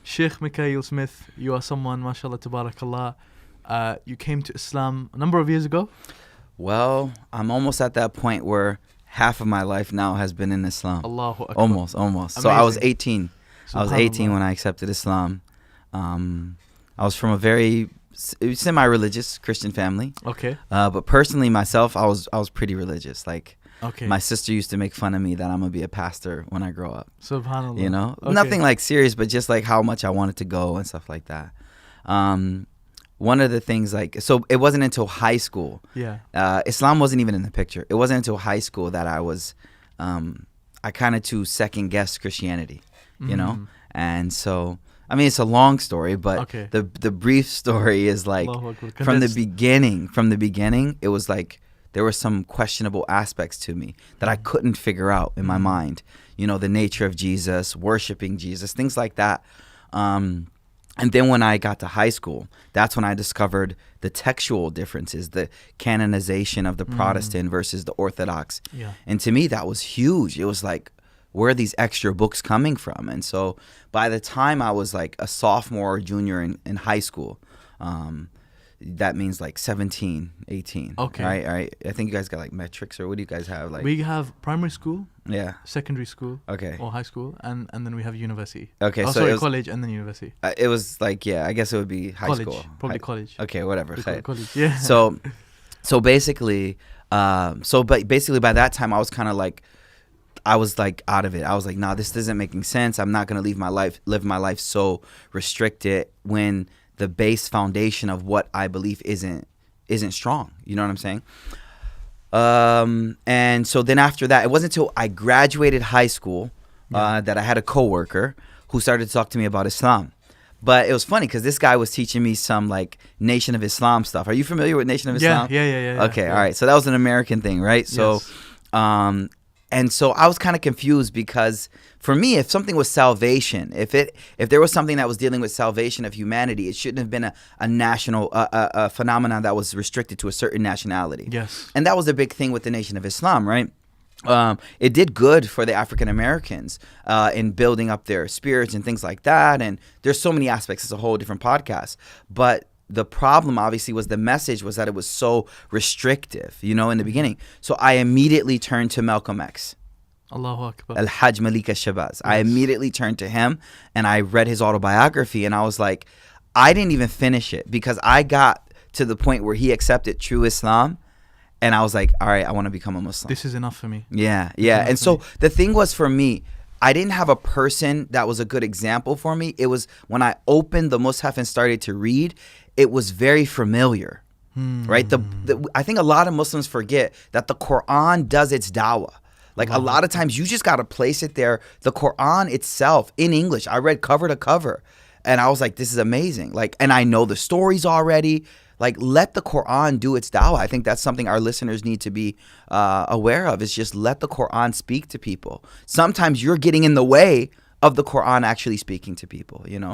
Sheikh Mikaeel Smith, you are someone, mashallah, tabarakallah. You came to Islam a number of years ago. Well, I'm almost at that point where half of my life now has been in Islam. Allahu Akbar. Almost. Amazing. So I was 18. I was 18 Subhanallah. when I accepted Islam. I was from a very semi-religious Christian family. Okay. But personally, myself, I was pretty religious. Like, Okay. my sister used to make fun of me that I'm gonna be a pastor when I grow up. Subhanallah. You know, Okay. nothing like serious, but just like how much I wanted to go and stuff like that. One of the things, like, so it wasn't until high school. Yeah. Islam wasn't even in the picture. It wasn't until high school that I was, I kind of to second guess Christianity, you know? And so, I mean, it's a long story, but Okay. the brief story is like, Allahu Akbar. from the Condensed. beginning, it was like, there were some questionable aspects to me that I couldn't figure out in my mind. You know, the nature of Jesus, worshiping Jesus, things like that. And then when I got to high school, that's when I discovered the textual differences, the canonization of the Protestant versus the Orthodox. Yeah. And to me, that was huge. It was like, where are these extra books coming from? And so by the time I was like a sophomore or junior in high school, that means like 17, 18. Okay. Right. I think you guys got like metrics, or what do you guys have? Like, We have primary school, yeah. secondary school, Okay. or high school, and then we have university. Okay. Oh, So sorry, it was, college and then university. it was like, yeah, I guess it would be high College. school. Probably High- college. Okay, whatever. We call it college. Yeah. So basically, but basically by that time I was kind of like, I was like out of it. I was like, nah, this isn't making sense. I'm not gonna live my life so restricted when the base foundation of what I believe isn't strong. You know what I'm saying? And so then after that, it wasn't until I graduated high school that I had a coworker who started to talk to me about Islam. But it was funny because this guy was teaching me some like Nation of Islam stuff. Are you familiar with Nation of Islam? Yeah. Okay, yeah. all right. So that was an American thing, right? So, Yes. and so I was kind of confused because for me, if something was salvation, if there was something that was dealing with salvation of humanity, it shouldn't have been a national a phenomenon that was restricted to a certain nationality. Yes. And that was a big thing with the Nation of Islam, right? It did good for the African Americans in building up their spirits and things like that. And there's so many aspects. It's a whole different podcast. But the problem, obviously, was the message was that it was so restrictive, you know, in the beginning. So I immediately turned to Malcolm X, Allahu Akbar. Al-Hajj Malik al-Shabazz. I immediately turned to him and I read his autobiography. And I was like, I didn't even finish it because I got to the point where he accepted true Islam. And I was like, all right, I want to become a Muslim. This is enough for me. Yeah. enough And for so me. the thing was, for me, I didn't have a person that was a good example for me. It was when I opened the Mus'haf and started to read, it was very familiar, right? I think a lot of Muslims forget that the Quran does its dawah. Like a lot of times you just got to place it there. The Quran itself in English, I read cover to cover and I was like, this is amazing. Like, and I know the stories already. Like, let the Quran do its dawah. I think that's something our listeners need to be aware of, is just let the Quran speak to people. Sometimes you're getting in the way of the Quran actually speaking to people, you know?